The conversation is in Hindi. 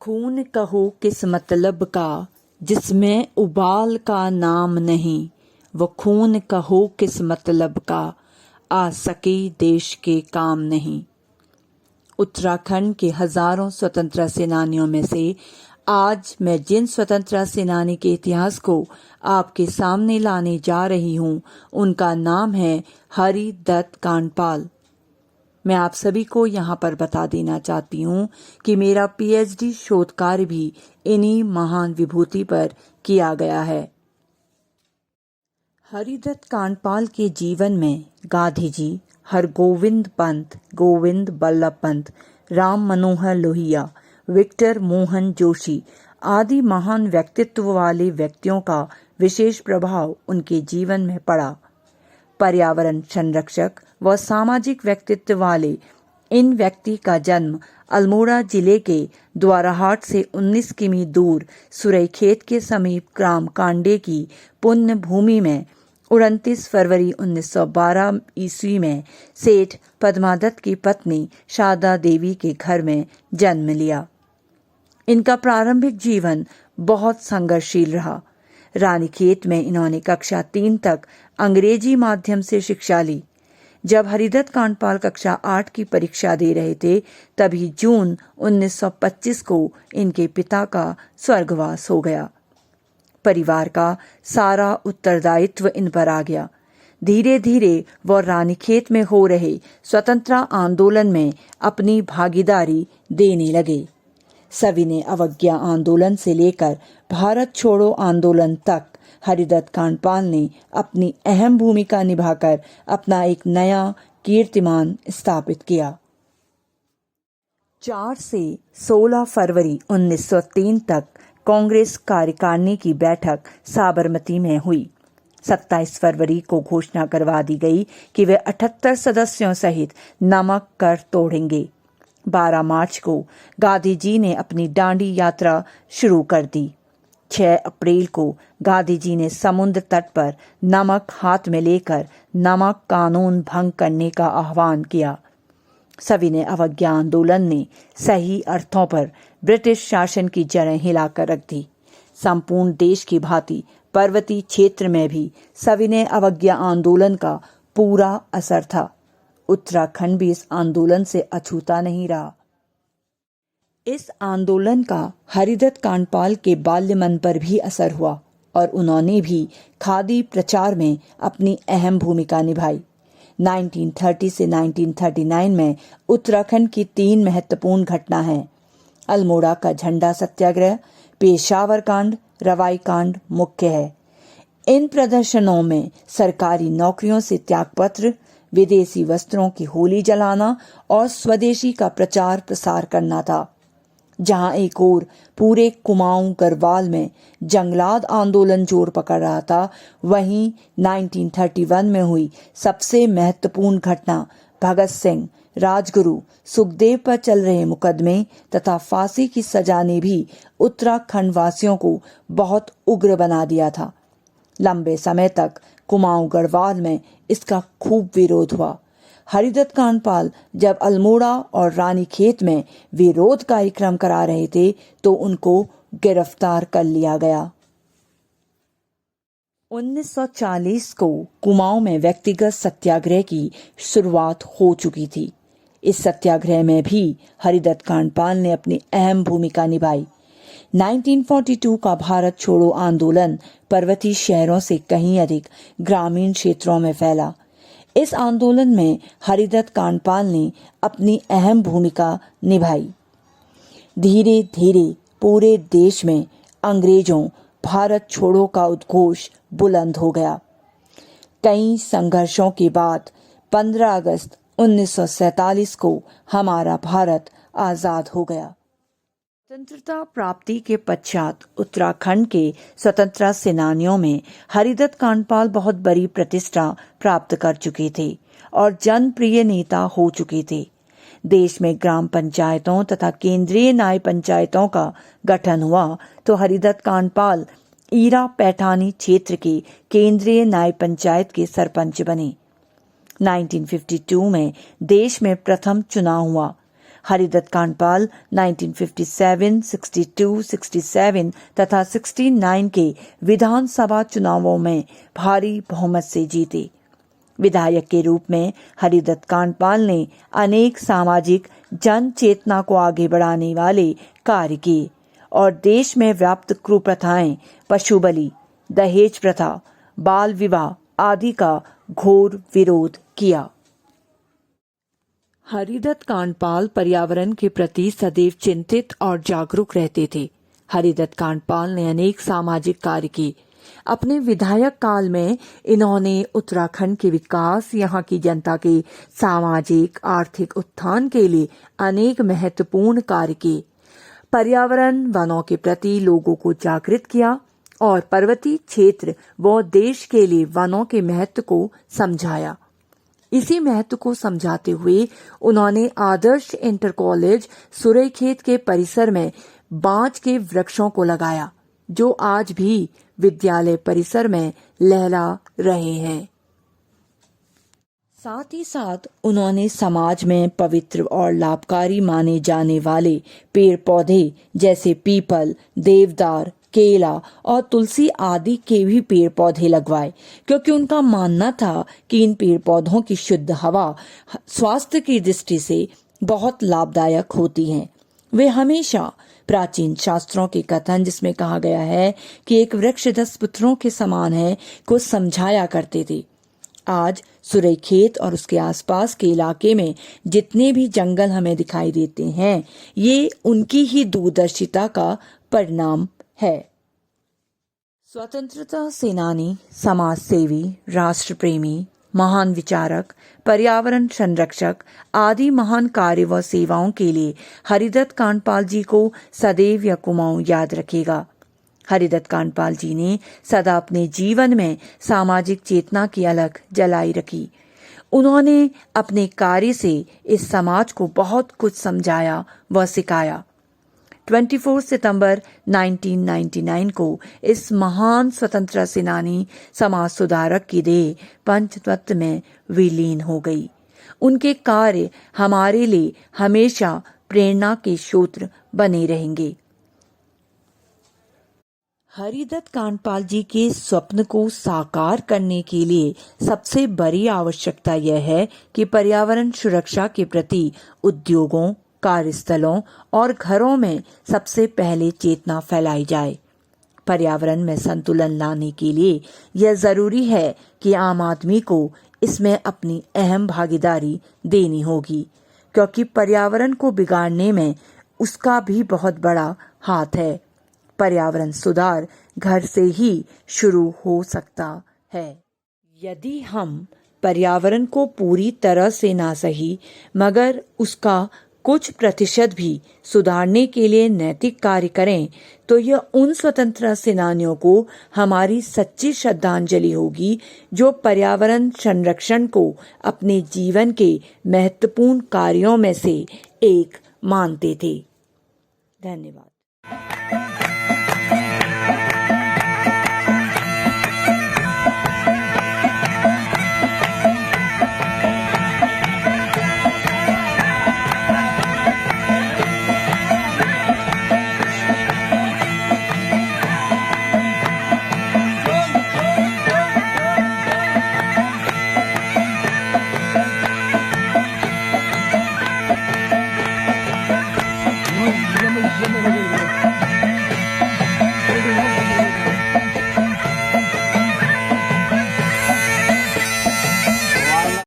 खून कहो किस मतलब का जिसमें उबाल का नाम नहीं, वो खून कहो किस मतलब का आ सके देश के काम नहीं। उत्तराखंड के हजारों स्वतंत्रता सेनानियों में से आज मैं जिन स्वतंत्रता सेनानी के इतिहास को आपके सामने लाने जा रही हूं, उनका नाम है हरि दत्त कांडपाल। मैं आप सभी को यहाँ पर बता देना चाहती हूँ कि मेरा पीएचडी शोध कार्य भी इन्हीं महान विभूति पर किया गया है। हरिदत्त कांडपाल के जीवन में गांधी जी, हरगोविंद पंत, गोविंद बल्लभ पंत, राम मनोहर लोहिया, विक्टर मोहन जोशी आदि महान व्यक्तित्व वाले व्यक्तियों का विशेष प्रभाव उनके जीवन में पड़ा। पर्यावरण संरक्षक व सामाजिक व्यक्तित्व वाले इन व्यक्ति का जन्म अल्मोड़ा जिले के द्वाराहाट से 19 किमी दूर सुरईखेत के समीप ग्राम कांडे की पुण्य भूमि में 29 फरवरी 1912 ईस्वी में सेठ पद्मादत्त की पत्नी शारदा देवी के घर में जन्म लिया। इनका प्रारंभिक जीवन बहुत संघर्षशील रहा। रानीखेत में इन्होंने कक्षा 3 तक अंग्रेजी माध्यम से शिक्षा ली। जब हरिदत्त कांडपाल कक्षा 8 की परीक्षा दे रहे थे, तभी जून 1925 को इनके पिता का स्वर्गवास हो गया। परिवार का सारा उत्तरदायित्व इन पर आ गया। धीरे धीरे वह रानीखेत में हो रहे स्वतंत्रता आंदोलन में अपनी भागीदारी देने लगे। सविनय अवज्ञा आंदोलन से लेकर भारत छोड़ो आंदोलन तक हरिदत्त कांडपाल ने अपनी अहम भूमिका निभाकर अपना एक नया कीर्तिमान स्थापित किया। 4 से 16 फरवरी 1903 तक कांग्रेस कार्यकारिणी की बैठक साबरमती में हुई। 27 फरवरी को घोषणा करवा दी गई कि वे 78 सदस्यों सहित नमक कर तोड़ेंगे। 12 मार्च को गांधी जी ने अपनी दांडी यात्रा शुरू कर दी। 6 अप्रैल को गांधी जी ने समुद्र तट पर नमक हाथ में लेकर नमक कानून भंग करने का आह्वान किया। सविनय अवज्ञा आंदोलन ने सही अर्थों पर ब्रिटिश शासन की जड़ें हिलाकर रख दी। संपूर्ण देश की भांति पर्वतीय क्षेत्र में भी सविनय अवज्ञा आंदोलन का पूरा असर था। उत्तराखंड भी इस आंदोलन से अछूता नहीं रहा। इस आंदोलन का हरिदत्त कांडपाल के बाल्य मन पर भी असर हुआ और उन्होंने भी खादी प्रचार में अपनी अहम भूमिका निभाई। 1930 से 1939 में उत्तराखंड की 3 महत्वपूर्ण घटना हैं। अल्मोड़ा का झंडा सत्याग्रह, पेशावर कांड, रवाई कांड मुख्य है। इन प्रदर्शनों में सरकारी नौकरियों से त्यागपत्र, विदेशी वस्त्रों की होली जलाना और स्वदेशी का प्रचार प्रसार करना था। जहां एक ओर पूरे कुमाऊं गढ़वाल में जंगलात आंदोलन जोर पकड़ रहा था, वहीं 1931 में हुई सबसे महत्वपूर्ण घटना भगत सिंह, राजगुरु, सुखदेव पर चल रहे मुकदमे तथा फांसी की सजा ने भी उत्तराखंड वासियों को बहुत उग्र बना दिया था। लंबे समय तक कुमाऊं गढ़वाल में इसका खूब विरोध हुआ। हरिदत्त कांडपाल जब अल्मोड़ा और रानीखेत में विरोध कार्यक्रम करा रहे थे, तो उनको गिरफ्तार कर लिया गया। 1940 को कुमाऊं में व्यक्तिगत सत्याग्रह की शुरुआत हो चुकी थी। इस सत्याग्रह में भी हरिदत्त कांडपाल ने अपनी अहम भूमिका निभाई। 1942 का भारत छोड़ो आंदोलन पर्वतीय शहरों से कहीं अधिक ग्रामीण क्षेत्रों में फैला। इस आंदोलन में हरिदत्त कांडपाल ने अपनी अहम भूमिका निभाई। धीरे धीरे पूरे देश में अंग्रेजों भारत छोड़ो का उद्घोष बुलंद हो गया। कई संघर्षों के बाद 15 अगस्त 1947 को हमारा भारत आजाद हो गया। स्वतंत्रता प्राप्ति के पश्चात उत्तराखंड के स्वतंत्रता सेनानियों में हरिदत्त कांडपाल बहुत बड़ी प्रतिष्ठा प्राप्त कर चुके थे और जनप्रिय नेता हो चुके थे। देश में ग्राम पंचायतों तथा केंद्रीय न्याय पंचायतों का गठन हुआ तो हरिदत्त कांडपाल ईरा पैठानी क्षेत्र के केंद्रीय न्याय पंचायत के सरपंच बने। 1952 में देश में प्रथम चुनाव हुआ। हरिदत्त कांडपाल 1957, 62, 67 तथा 69 के विधानसभा चुनावों में भारी बहुमत से जीते। विधायक के रूप में हरिदत्त कांडपाल ने अनेक सामाजिक जन चेतना को आगे बढ़ाने वाले कार्य किए और देश में व्याप्त कुप्रथाएं, पशु बलि, दहेज प्रथा, बाल विवाह आदि का घोर विरोध किया। हरिदत्त कांडपाल पर्यावरण के प्रति सदैव चिंतित और जागरूक रहते थे। हरिदत्त कांडपाल ने अनेक सामाजिक कार्य किए। अपने विधायक काल में इन्होंने उत्तराखंड के विकास, यहाँ की जनता के सामाजिक आर्थिक उत्थान के लिए अनेक महत्वपूर्ण कार्य किए। पर्यावरण, वनों के प्रति लोगों को जागृत किया और पर्वतीय क्षेत्र व देश के लिए वनों के महत्व को समझाया। इसी महत्व को समझाते हुए उन्होंने आदर्श इंटर कॉलेज सुरईखेत के परिसर में बांज के वृक्षों को लगाया, जो आज भी विद्यालय परिसर में लहरा रहे हैं। साथ ही साथ उन्होंने समाज में पवित्र और लाभकारी माने जाने वाले पेड़ पौधे जैसे पीपल, देवदार, केला और तुलसी आदि के भी पेड़ पौधे लगवाए, क्योंकि उनका मानना था कि इन पेड़ पौधों की शुद्ध हवा स्वास्थ्य की दृष्टि से बहुत लाभदायक होती है। वे हमेशा प्राचीन शास्त्रों के कथन, जिसमें कहा गया है कि एक वृक्ष 10 पुत्रों के समान है, को समझाया करते थे। आज सुरईखेत और उसके आसपास के इलाके में जितने भी जंगल हमें दिखाई देते हैं, ये उनकी ही दूरदर्शिता का परिणाम है। स्वतंत्रता सेनानी, समाज सेवी, राष्ट्र प्रेमी, महान विचारक, पर्यावरण संरक्षक आदि महान कार्य व सेवाओं के लिए हरिदत्त कांडपाल जी को सदैव यह कुमाऊं याद रखेगा। हरिदत्त कांडपाल जी ने सदा अपने जीवन में सामाजिक चेतना की अलख जलाई रखी। उन्होंने अपने कार्य से इस समाज को बहुत कुछ समझाया व सिखाया। 24 सितंबर 1999 को इस महान स्वतंत्रता सेनानी, समाज सुधारक की देह पंचतत्व में विलीन हो गई। उनके कार्य हमारे लिए हमेशा प्रेरणा के स्रोत बने रहेंगे। हरिदत्त कांडपाल जी के स्वप्न को साकार करने के लिए सबसे बड़ी आवश्यकता यह है कि पर्यावरण सुरक्षा के प्रति उद्योगों, कार्यस्थलों और घरों में सबसे पहले चेतना फैलाई जाए। पर्यावरण में संतुलन लाने के लिए यह जरूरी है कि आम आदमी को इसमें अपनी अहम भागीदारी देनी होगी, क्योंकि पर्यावरण को बिगाड़ने में उसका भी बहुत बड़ा हाथ है। पर्यावरण सुधार घर से ही शुरू हो सकता है। यदि हम पर्यावरण को पूरी तरह से ना सही मगर उसका कुछ प्रतिशत भी सुधारने के लिए नैतिक कार्य करें, तो यह उन स्वतंत्रता सेनानियों को हमारी सच्ची श्रद्धांजलि होगी जो पर्यावरण संरक्षण को अपने जीवन के महत्वपूर्ण कार्यों में से एक मानते थे। धन्यवाद।